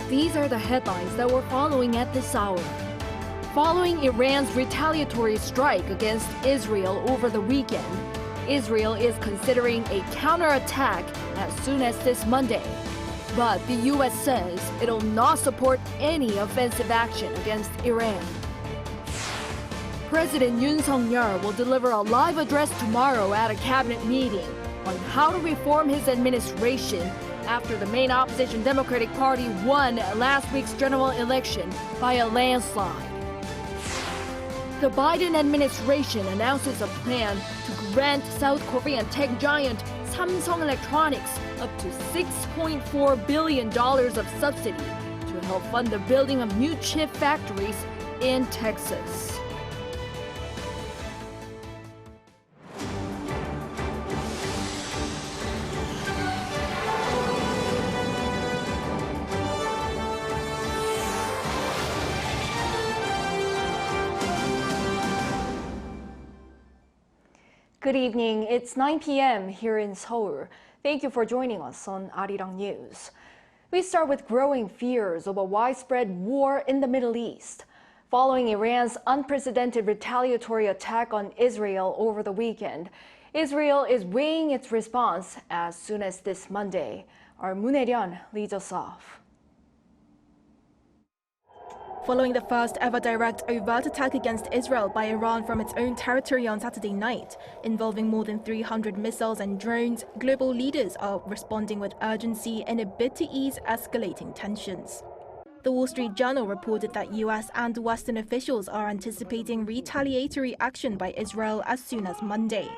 These are the headlines that we're following at this hour. Following Iran's retaliatory strike against Israel over the weekend, Israel is considering a counterattack as soon as this Monday. But the U.S. says it'll not support any offensive action against Iran. President Yoon will deliver a live address tomorrow at a cabinet meeting on how to reform his administration after the main opposition Democratic Party won last week's general election by a landslide. The Biden administration announces a plan to grant South Korean tech giant Samsung Electronics up to $6.4 billion of subsidy to help fund the building of new chip factories in Texas. Good evening. It's 9 p.m. here in Seoul. Thank you for joining us on Arirang News. We start with growing fears of a widespread war in the Middle East. Following Iran's unprecedented retaliatory attack on Israel over the weekend, Israel is weighing its response as soon as this Monday. Our Moon Hae-ryun leads us off. Following the first ever direct overt attack against Israel by Iran from its own territory on Saturday night, involving more than 300 missiles and drones, global leaders are responding with urgency in a bid to ease escalating tensions. The Wall Street Journal reported that US and Western officials are anticipating retaliatory action by Israel as soon as Monday,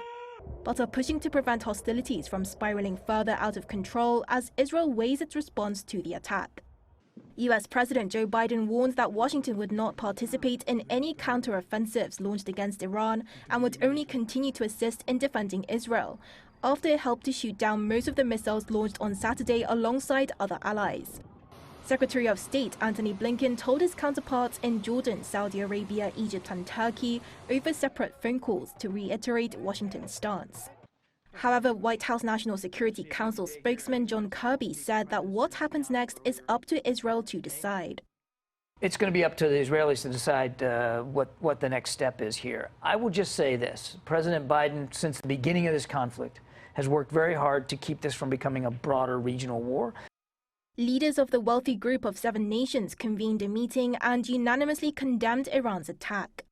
but are pushing to prevent hostilities from spiraling further out of control as Israel weighs its response to the attack. US President Joe Biden warned that Washington would not participate in any counter-offensives launched against Iran and would only continue to assist in defending Israel, after it helped to shoot down most of the missiles launched on Saturday alongside other allies. Secretary of State Antony Blinken told his counterparts in Jordan, Saudi Arabia, Egypt and Turkey over separate phone calls to reiterate Washington's stance. However, White House National Security Council spokesman John Kirby said that what happens next is up to Israel to decide. It's going to be up to the Israelis to decide what the next step is here. I will just say this. President Biden, since the beginning of this conflict, has worked very hard to keep this from becoming a broader regional war. Leaders of the wealthy group of 7 nations convened a meeting and unanimously condemned Iran's attack.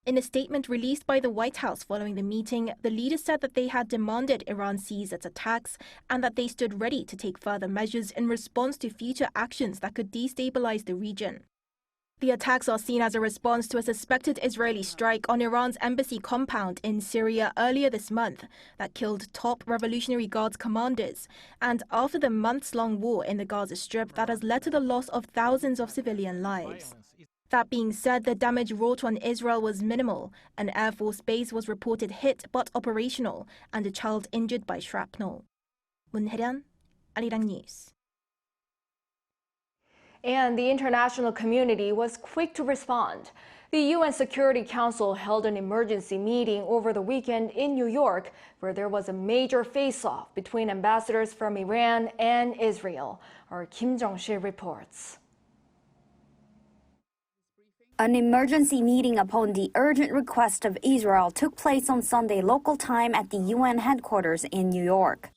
In a statement released by the White House following the meeting, the leaders said that they had demanded Iran cease its attacks and that they stood ready to take further measures in response to future actions that could destabilize the region. The attacks are seen as a response to a suspected Israeli strike on Iran's embassy compound in Syria earlier this month that killed top Revolutionary Guards commanders, and after the months-long war in the Gaza Strip that has led to the loss of thousands of civilian lives. That being said, the damage wrought on Israel was minimal. An Air Force base was reported hit but operational, and a child injured by shrapnel. Moon Hae-ryun, Arirang News. And the international community was quick to respond. The UN Security Council held an emergency meeting over the weekend in New York, where there was a major face-off between ambassadors from Iran and Israel. Our Kim Jong-sil reports. An emergency meeting upon the urgent request of Israel took place on Sunday local time at the UN headquarters in New York.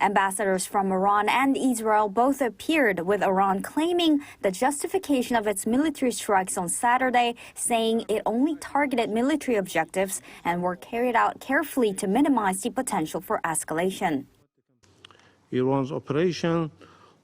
Ambassadors from Iran and Israel both appeared, with Iran claiming the justification of its military strikes on Saturday, saying it only targeted military objectives and were carried out carefully to minimize the potential for escalation. Iran's operation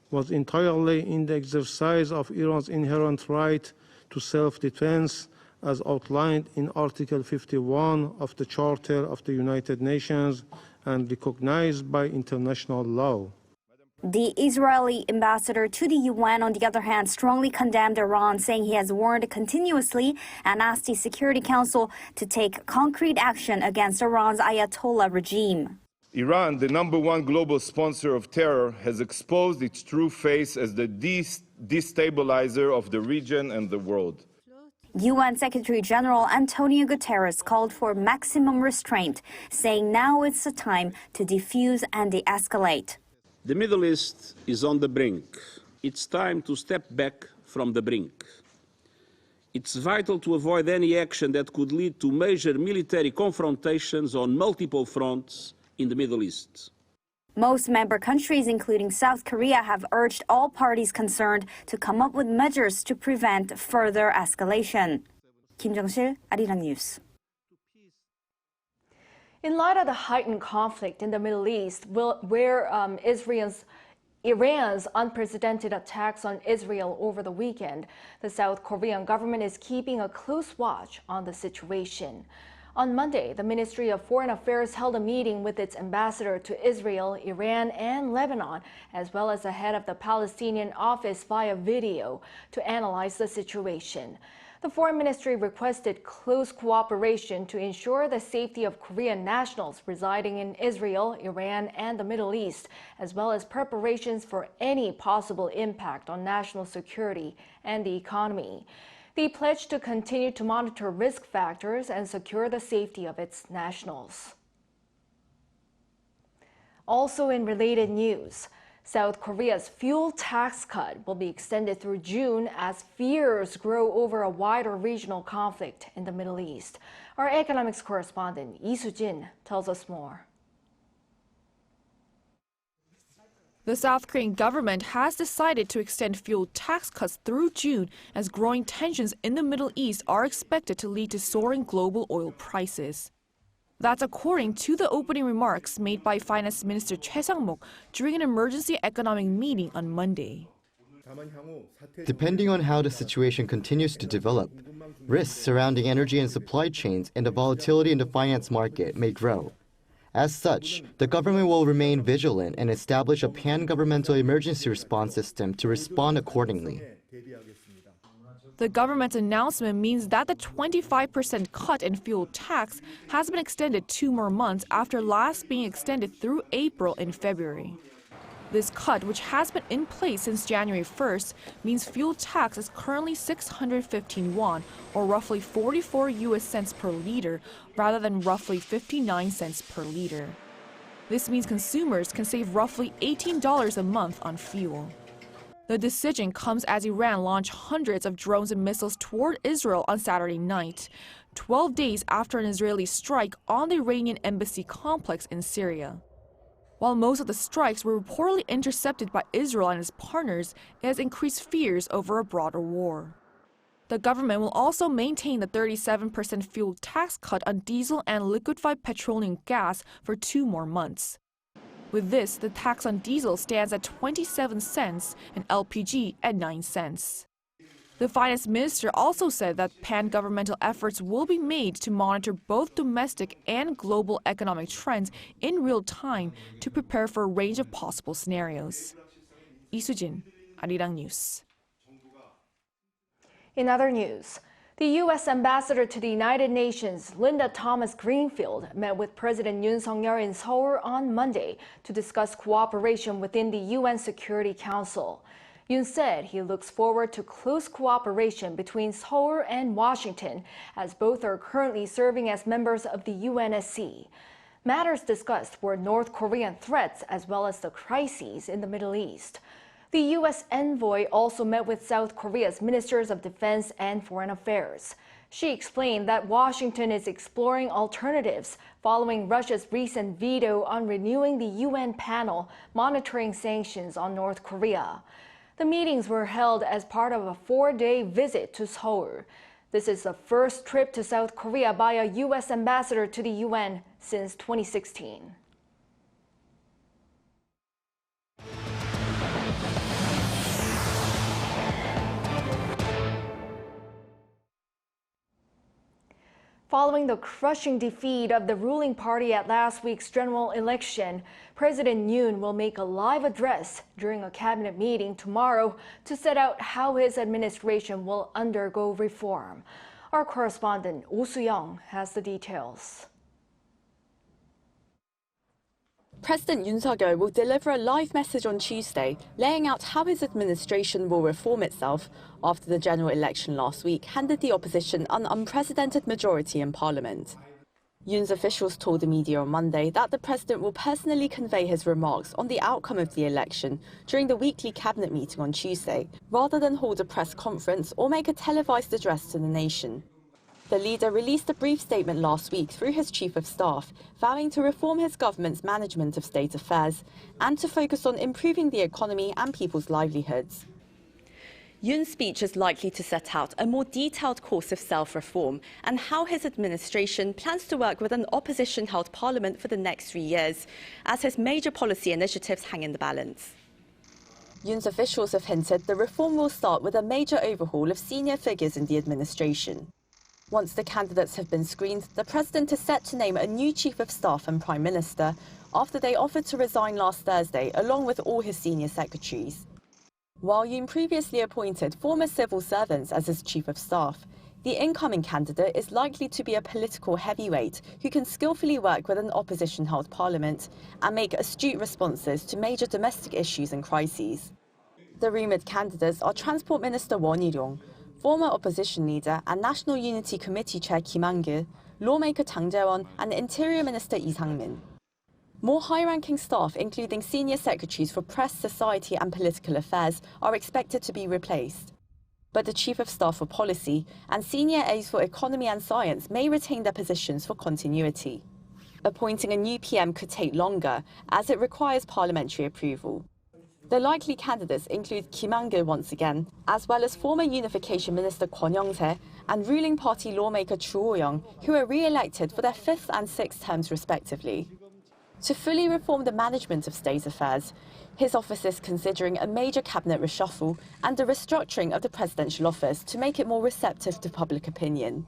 was entirely in the exercise of Iran's inherent right to self-defense, as outlined in Article 51 of the Charter of the United Nations and recognized by international law. The Israeli ambassador to the UN, on the other hand, strongly condemned Iran, saying he has warned continuously and asked the Security Council to take concrete action against Iran's Ayatollah regime. Iran, the #1 global sponsor of terror, has exposed its true face as the destabilizer of the region and the world. UN Secretary General Antonio Guterres called for maximum restraint, saying now it's the time to defuse and de-escalate. The Middle East is on the brink it's time to step back from the brink. It's vital to avoid any action that could lead to major military confrontations on multiple fronts in the Middle East. Most member countries, including South Korea, have urged all parties concerned to come up with measures to prevent further escalation. Kim Jong-sil, Arirang News. In light of the heightened conflict in the Middle East, where Iran's unprecedented attacks on Israel over the weekend, the South Korean government is keeping a close watch on the situation. On Monday, the Ministry of Foreign Affairs held a meeting with its ambassador to Israel, Iran, and Lebanon, as well as the head of the Palestinian office via video to analyze the situation. The Foreign Ministry requested close cooperation to ensure the safety of Korean nationals residing in Israel, Iran, and the Middle East, as well as preparations for any possible impact on national security and the economy. They pledged to continue to monitor risk factors and secure the safety of its nationals. Also in related news, South Korea's fuel tax cut will be extended through June as fears grow over a wider regional conflict in the Middle East. Our economics correspondent Lee Soo-jin tells us more. The South Korean government has decided to extend fuel tax cuts through June as growing tensions in the Middle East are expected to lead to soaring global oil prices. That's according to the opening remarks made by Finance Minister Choi Sang-mok during an emergency economic meeting on Monday. Depending on how the situation continues to develop, risks surrounding energy and supply chains and the volatility in the finance market may grow. As such, the government will remain vigilant and establish a pan-governmental emergency response system to respond accordingly. The government's announcement means that the 25% cut in fuel tax has been extended 2 more months after last being extended through April and February. This cut, which has been in place since January 1st, means fuel tax is currently 615 won, or roughly 44 US cents per liter, rather than roughly 59 cents per liter. This means consumers can save roughly $18 a month on fuel. The decision comes as Iran launched hundreds of drones and missiles toward Israel on Saturday night, 12 days after an Israeli strike on the Iranian embassy complex in Syria. While most of the strikes were reportedly intercepted by Israel and its partners, it has increased fears over a broader war. The government will also maintain the 37% fuel tax cut on diesel and liquefied petroleum gas for 2 more months. With this, the tax on diesel stands at 27 cents and LPG at 9 cents. The finance minister also said that pan-governmental efforts will be made to monitor both domestic and global economic trends in real time to prepare for a range of possible scenarios. Lee Soo-jin, Arirang News. In other news, the U.S. ambassador to the United Nations, Linda Thomas-Greenfield, met with President Yoon Suk-yeol in Seoul on Monday to discuss cooperation within the UN Security Council. Yoon said he looks forward to close cooperation between Seoul and Washington, as both are currently serving as members of the UNSC. Matters discussed were North Korean threats as well as the crises in the Middle East. The U.S. envoy also met with South Korea's ministers of defense and foreign affairs. She explained that Washington is exploring alternatives following Russia's recent veto on renewing the UN panel monitoring sanctions on North Korea. The meetings were held as part of a 4-day visit to Seoul. This is the first trip to South Korea by a U.S. ambassador to the UN since 2016. Following the crushing defeat of the ruling party at last week's general election, President Yoon will make a live address during a cabinet meeting tomorrow to set out how his administration will undergo reform. Our correspondent Oh Soo-young has the details. President Yoon Suk-yeol will deliver a live message on Tuesday, laying out how his administration will reform itself after the general election last week handed the opposition an unprecedented majority in parliament. Yoon's officials told the media on Monday that the president will personally convey his remarks on the outcome of the election during the weekly cabinet meeting on Tuesday, rather than hold a press conference or make a televised address to the nation. The leader released a brief statement last week through his chief of staff, vowing to reform his government's management of state affairs and to focus on improving the economy and people's livelihoods. Yoon's speech is likely to set out a more detailed course of self-reform and how his administration plans to work with an opposition-held parliament for the next 3 years, as his major policy initiatives hang in the balance. Yoon's officials have hinted the reform will start with a major overhaul of senior figures in the administration. Once the candidates have been screened, the president is set to name a new chief of staff and prime minister after they offered to resign last Thursday along with all his senior secretaries. While Yoon previously appointed former civil servants as his chief of staff, the incoming candidate is likely to be a political heavyweight who can skillfully work with an opposition-held parliament and make astute responses to major domestic issues and crises. The rumoured candidates are Transport Minister Arirang, former opposition leader and National Unity Committee Chair Kim Han-gil, lawmaker Jang Jae-won and Interior Minister Lee Sang-min. More high-ranking staff, including senior secretaries for press, society and political affairs, are expected to be replaced. But the chief of staff for policy and senior aides for economy and science may retain their positions for continuity. Appointing a new PM could take longer, as it requires parliamentary approval. The likely candidates include Kim Han-gil once again, as well as former Unification Minister Kwon Young-se and ruling party lawmaker Chu Oh-young, who were re-elected for their 5th and 6th terms respectively. To fully reform the management of state affairs, his office is considering a major cabinet reshuffle and a restructuring of the presidential office to make it more receptive to public opinion.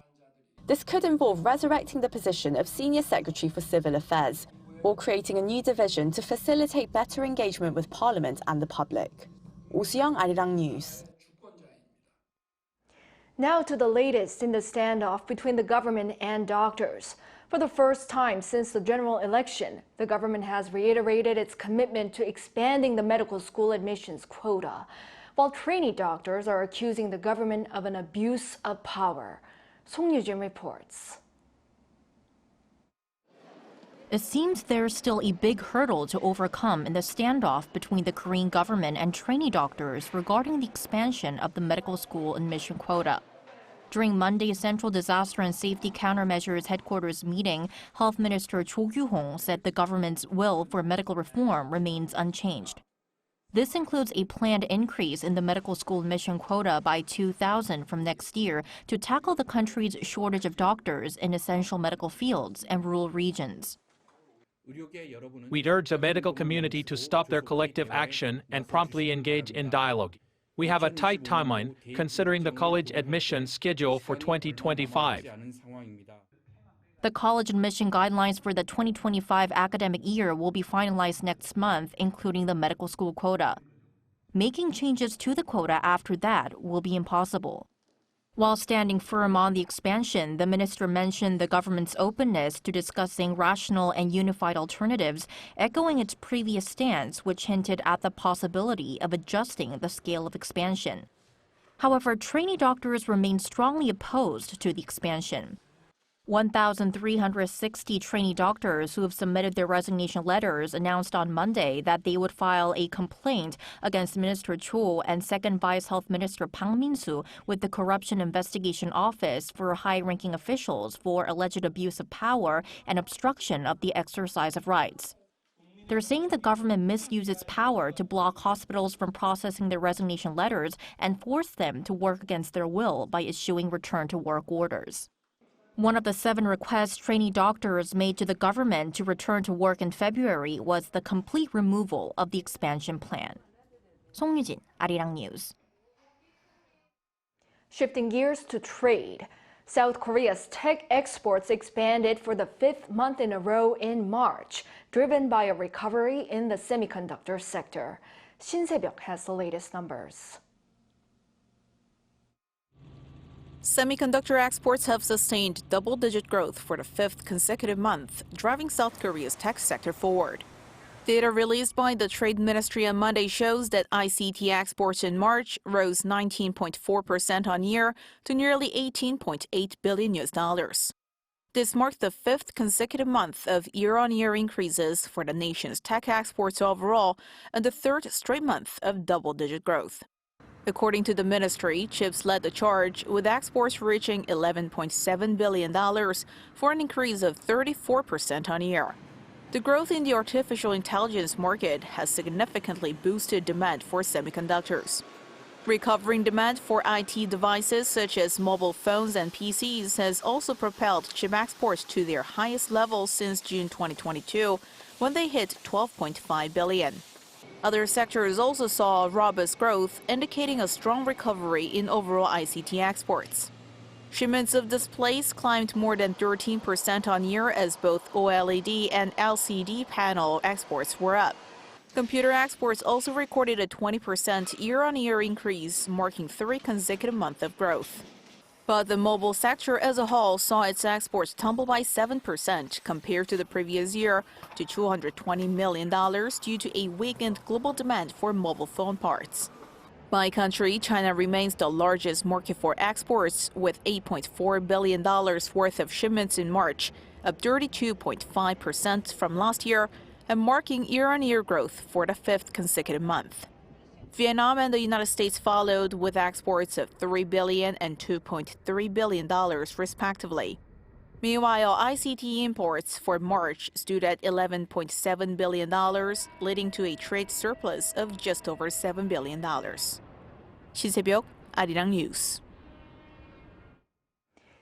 This could involve resurrecting the position of Senior Secretary for Civil Affairs or creating a new division to facilitate better engagement with Parliament and the public. Oh Soo-young, Arirang News. Now to the latest in the standoff between the government and doctors. For the first time since the general election, the government has reiterated its commitment to expanding the medical school admissions quota, while trainee doctors are accusing the government of an abuse of power. Song Yoo-jin reports. It seems there's still a big hurdle to overcome in the standoff between the Korean government and trainee doctors regarding the expansion of the medical school admission quota. During Monday's Central Disaster and Safety Countermeasures Headquarters meeting, Health Minister Cho Kyu-hong said the government's will for medical reform remains unchanged. This includes a planned increase in the medical school admission quota by 2,000 from next year to tackle the country's shortage of doctors in essential medical fields and rural regions. We'd urge the medical community to stop their collective action and promptly engage in dialogue. We have a tight timeline, considering the college admission schedule for 2025. The college admission guidelines for the 2025 academic year will be finalized next month, including the medical school quota. Making changes to the quota after that will be impossible. While standing firm on the expansion, the minister mentioned the government's openness to discussing rational and unified alternatives, echoing its previous stance, which hinted at the possibility of adjusting the scale of expansion. However, trainee doctors remain strongly opposed to the expansion. 1,360 trainee doctors who have submitted their resignation letters announced on Monday that they would file a complaint against Minister Cho and Second Vice Health Minister Bang Min-soo with the Corruption Investigation Office for high-ranking officials for alleged abuse of power and obstruction of the exercise of rights. They're saying the government misused its power to block hospitals from processing their resignation letters and force them to work against their will by issuing return-to-work orders. One of the 7 requests trainee doctors made to the government to return to work in February was the complete removal of the expansion plan. Song Yoo-jin, Arirang News. Shifting gears to trade. South Korea's tech exports expanded for the 5th month in a row in March, driven by a recovery in the semiconductor sector. Shin Se-byuk has the latest numbers. Semiconductor exports have sustained double-digit growth for the 5th consecutive month, driving South Korea's tech sector forward. Data released by the Trade Ministry on Monday shows that ICT exports in March rose 19.4% on year to nearly $18.8 billion. This marked the fifth consecutive month of year-on-year increases for the nation's tech exports overall and the third straight month of double-digit growth. According to the ministry, chips led the charge, with exports reaching $11.7 billion for an increase of 34% on year. The growth in the artificial intelligence market has significantly boosted demand for semiconductors. Recovering demand for IT devices such as mobile phones and PCs has also propelled chip exports to their highest level since June 2022, when they hit $12.5 billion. Other sectors also saw robust growth, indicating a strong recovery in overall ICT exports. Shipments of displays climbed more than 13% on year as both OLED and LCD panel exports were up. Computer exports also recorded a 20% year-on-year increase, marking 3 consecutive months of growth. But the mobile sector as a whole saw its exports tumble by 7% compared to the previous year to $220 million due to a weakened global demand for mobile phone parts. By country, China remains the largest market for exports, with $8.4 billion worth of shipments in March, up 32.5% from last year, and marking year-on-year growth for the 5th consecutive month. Vietnam and the United States followed with exports of $3 billion and $2.3 billion respectively. Meanwhile, ICT imports for March stood at $11.7 billion, leading to a trade surplus of just over $7 billion. 신세벽, Arirang News.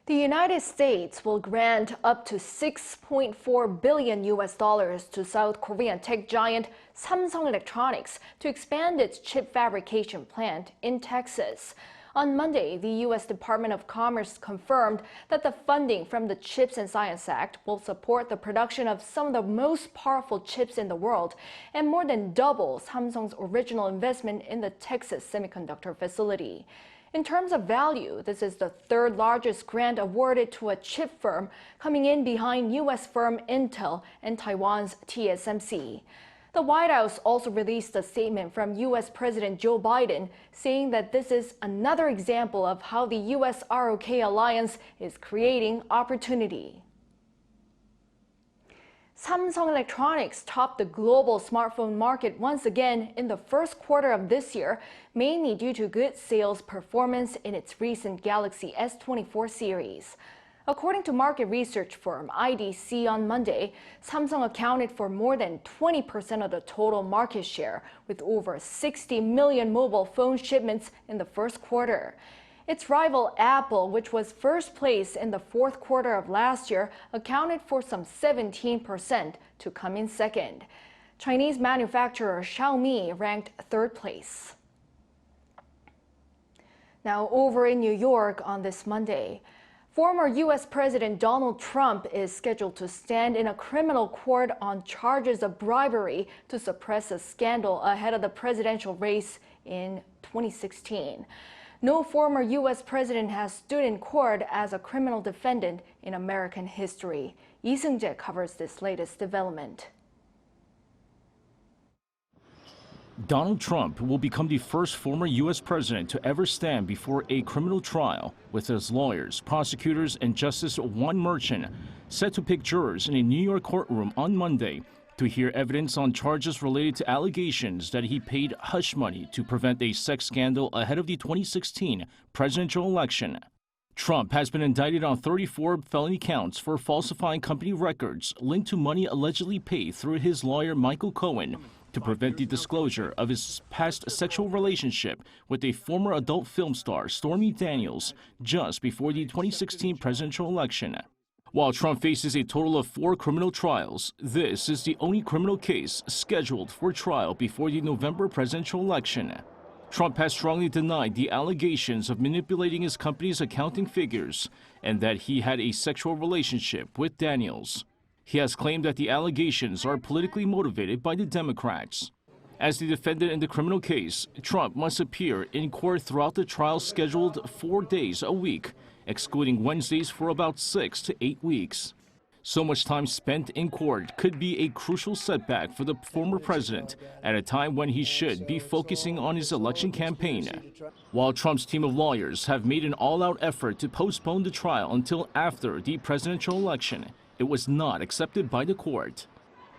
The United States will grant up to $6.4 billion to South Korean tech giant Samsung Electronics to expand its chip fabrication plant in Texas. On Monday, the U.S. Department of Commerce confirmed that the funding from the Chips and Science Act will support the production of some of the most powerful chips in the world and more than double Samsung's original investment in the Texas semiconductor facility. In terms of value, this is the third largest grant awarded to a chip firm, coming in behind U.S. firm Intel and Taiwan's TSMC. The White House also released a statement from U.S. President Joe Biden, saying that this is another example of how the U.S.-ROK alliance is creating opportunity. Samsung Electronics topped the global smartphone market once again in the first quarter of this year, mainly due to good sales performance in its recent Galaxy S24 series. According to market research firm IDC on Monday, Samsung accounted for more than 20% of the total market share, with over 60 million mobile phone shipments in the first quarter. Its rival Apple, which was first place in the fourth quarter of last year, accounted for some 17% to come in second. Chinese manufacturer Xiaomi ranked third place. Now over in New York on this Monday, former U.S. President Donald Trump is scheduled to stand in a criminal court on charges of bribery to suppress a scandal ahead of the presidential race in 2016. No former U.S. president has stood in court as a criminal defendant in American history. Lee Seung-jae covers this latest development. Donald Trump will become the first former U.S. president to ever stand before a criminal trial, with his lawyers, prosecutors, and Justice Juan Merchan set to pick jurors in a New York courtroom on Monday to hear evidence on charges related to allegations that he paid hush money to prevent a sex scandal ahead of the 2016 presidential election. Trump has been indicted on 34 felony counts for falsifying company records linked to money allegedly paid through his lawyer Michael Cohen to prevent the disclosure of his past sexual relationship with a former adult film star, Stormy Daniels, just before the 2016 presidential election. While Trump faces a total of 4 criminal trials, this is the only criminal case scheduled for trial before the November presidential election. Trump has strongly denied the allegations of manipulating his company's accounting figures and that he had a sexual relationship with Daniels. He has claimed that the allegations are politically motivated by the Democrats. As the defendant in the criminal case, Trump must appear in court throughout the trial scheduled 4 days a week, excluding Wednesdays for about 6 to 8 weeks. So much time spent in court could be a crucial setback for the former president at a time when he should be focusing on his election campaign. While Trump's team of lawyers have made an all-out effort to postpone the trial until after the presidential election, it was not accepted by the court.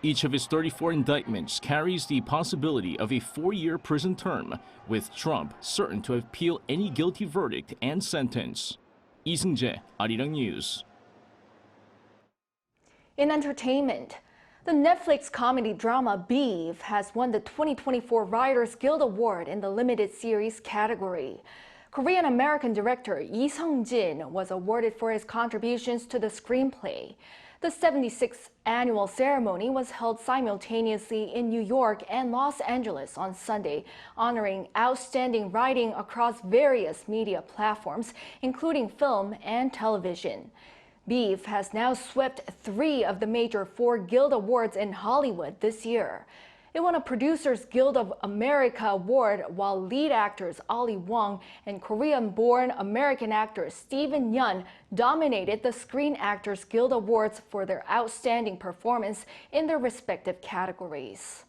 Each of his 34 indictments carries the possibility of a 4-year prison term, with Trump certain to appeal any guilty verdict and sentence. Lee Seung-jae, Arirang News. In entertainment, the Netflix comedy drama Beef has won the 2024 Writers Guild Award in the limited series category. Korean-American director Lee Seung-jin was awarded for his contributions to the screenplay. The 76th annual ceremony was held simultaneously in New York and Los Angeles on Sunday, honoring outstanding writing across various media platforms, including film and television. Beef has now swept 3 of the major 4 Guild Awards in Hollywood this year. It won a Producers Guild of America award, while lead actors Ali Wong and Korean-born American actor Steven Yeun dominated the Screen Actors Guild Awards for their outstanding performance in their respective categories.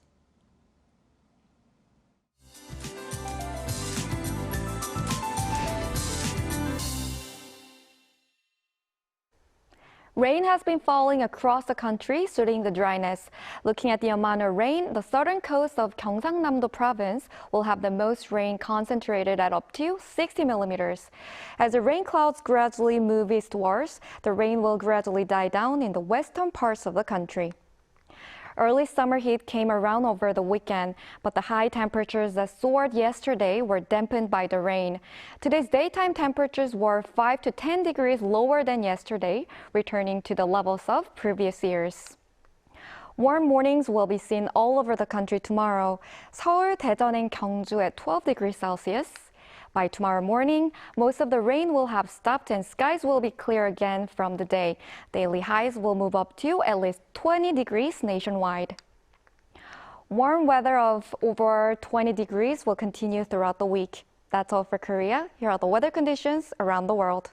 Rain has been falling across the country, suiting the dryness. Looking at the amount of rain, the southern coast of Gyeongsangnam-do province will have the most rain concentrated at up to 60 millimeters. As the rain clouds gradually move eastwards, the rain will gradually die down in the western parts of the country. Early summer heat came around over the weekend, but the high temperatures that soared yesterday were dampened by the rain. Today's daytime temperatures were 5 to 10 degrees lower than yesterday, returning to the levels of previous years. Warm mornings will be seen all over the country tomorrow. Seoul, Daejeon, and Gyeongju at 12 degrees Celsius. By tomorrow morning, most of the rain will have stopped and skies will be clear again from the day. Daily highs will move up to at least 20 degrees nationwide. Warm weather of over 20 degrees will continue throughout the week. That's all for Korea. Here are the weather conditions around the world.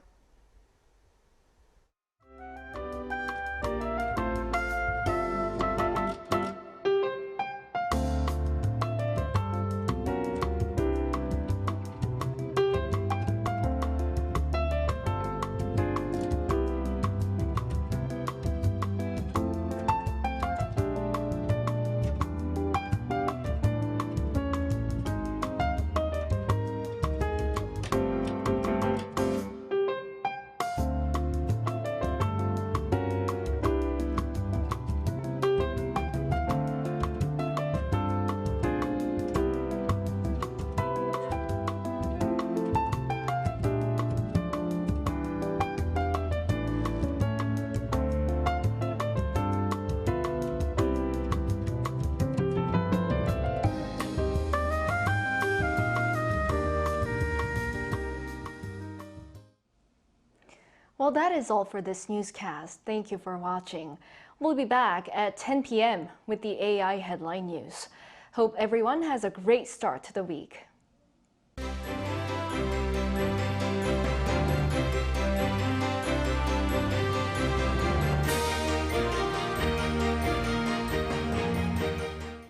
Well, that is all for this newscast. Thank you for watching. We'll be back at 10 p.m. with the AI headline news. Hope everyone has a great start to the week.